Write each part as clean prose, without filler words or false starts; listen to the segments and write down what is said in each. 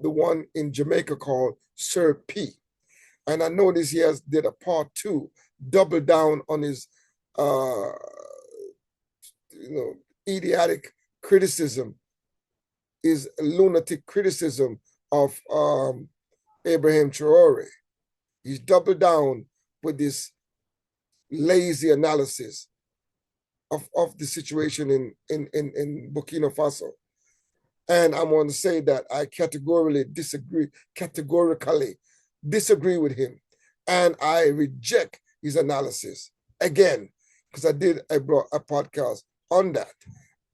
the one in Jamaica called Sir P. And I noticed he has did a part two, double down on his uh idiotic criticism, his lunatic criticism of Ibrahim Traore. He's doubled down with this lazy analysis of the situation in Burkina Faso. And I want to say that I categorically disagree with him. And I reject his analysis again, because I brought a podcast on that.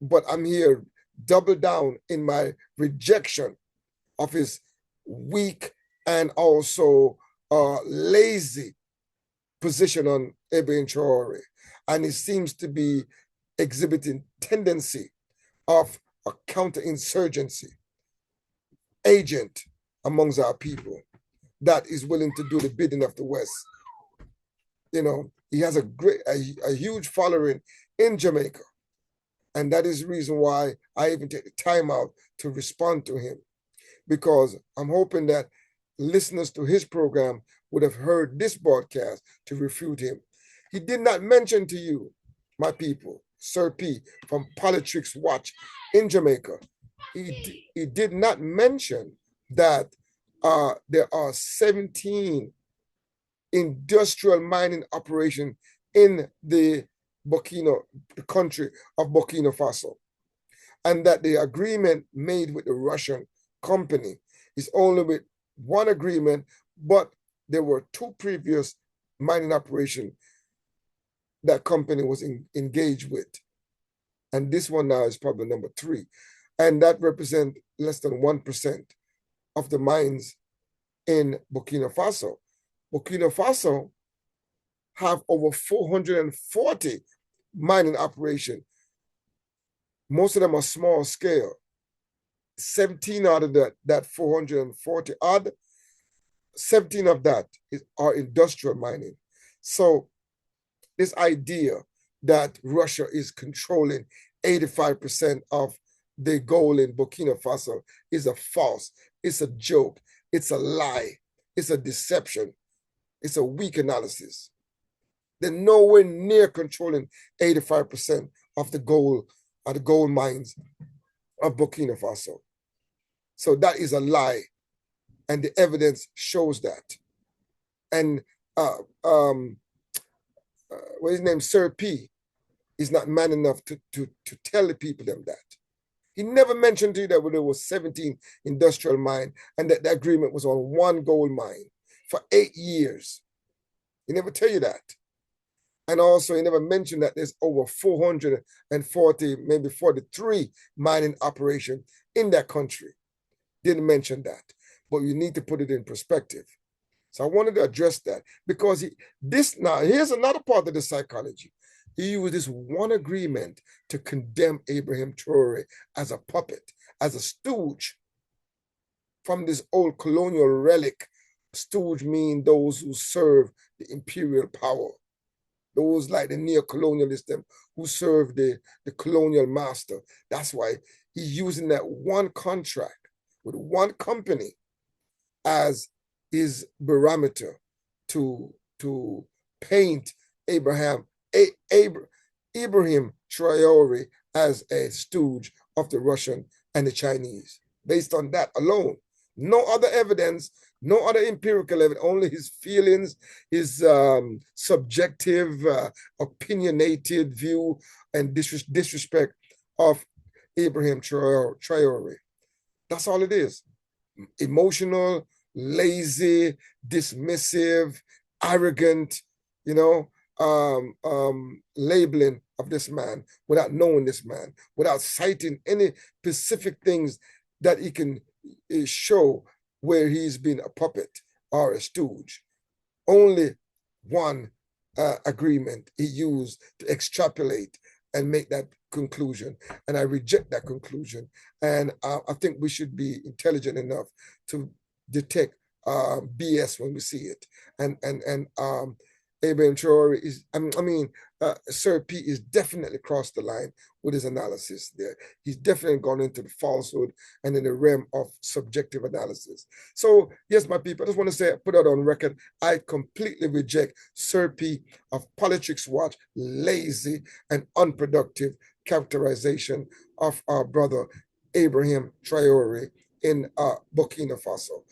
But I'm here double down in my rejection of his weak and also lazy position on Ibrahim Traore. And he seems to be exhibiting tendency of a counterinsurgency agent amongst our people that is willing to do the bidding of the West. He has a huge following in Jamaica. And that is the reason why I even take the time out to respond to him, because I'm hoping that listeners to his program would have heard this broadcast to refute him. He did not mention to you, my people, Sir P from Politics Watch in Jamaica. He did not mention that there are 17 industrial mining operations in the country of Burkina Faso, and that the agreement made with the Russian company is only with one agreement, but there were two previous mining operations that company was engaged with. And this one now is probably number 3. And that represents less than 1% of the mines in Burkina Faso. Burkina Faso have over 440 mining operations. Most of them are small scale. 17 out of that 440 odd, 17 of that are industrial mining. So this idea that Russia is controlling 85% of the gold in Burkina Faso is a false, it's a joke, it's a lie, it's a deception, it's a weak analysis. They're nowhere near controlling 85% of the gold mines of Burkina Faso. So that is a lie, and the evidence shows that. And what his name, Sir P, is not man enough to tell the people them that. He never mentioned to you that there was 17 industrial mine and that the agreement was on one gold mine for 8 years. He never tell you that. And also, he never mentioned that there's over 440, maybe 43 mining operations in that country. Didn't mention that. But you need to put it in perspective. So I wanted to address that, because here's another part of the psychology. He used this one agreement to condemn Ibrahim Traore as a puppet, as a stooge from this old colonial relic. Stooge mean those who serve the imperial power. Those like the neo-colonialists who serve the colonial master. That's why he's using that one contract with one company as his barometer to paint Ibrahim Traore as a stooge of the Russian and the Chinese. Based on that alone, no other evidence, no other empirical evidence, only his feelings, his subjective, opinionated view and disrespect of Ibrahim Traore. That's all it is. Emotional, lazy, dismissive, arrogant, labeling of this man without knowing this man, without citing any specific things that he can show where he's been a puppet or a stooge. Only one agreement he used to extrapolate and make that conclusion. And I reject that conclusion. And I think we should be intelligent enough to detect BS when we see it. And Ibrahim Traore is, Sir P is definitely crossed the line with his analysis there. He's definitely gone into the falsehood and in the realm of subjective analysis. So, yes, my people, I just want to say, put out on record, I completely reject Sir P of Politics Watch, lazy and unproductive characterization of our brother Ibrahim Traore in Burkina Faso.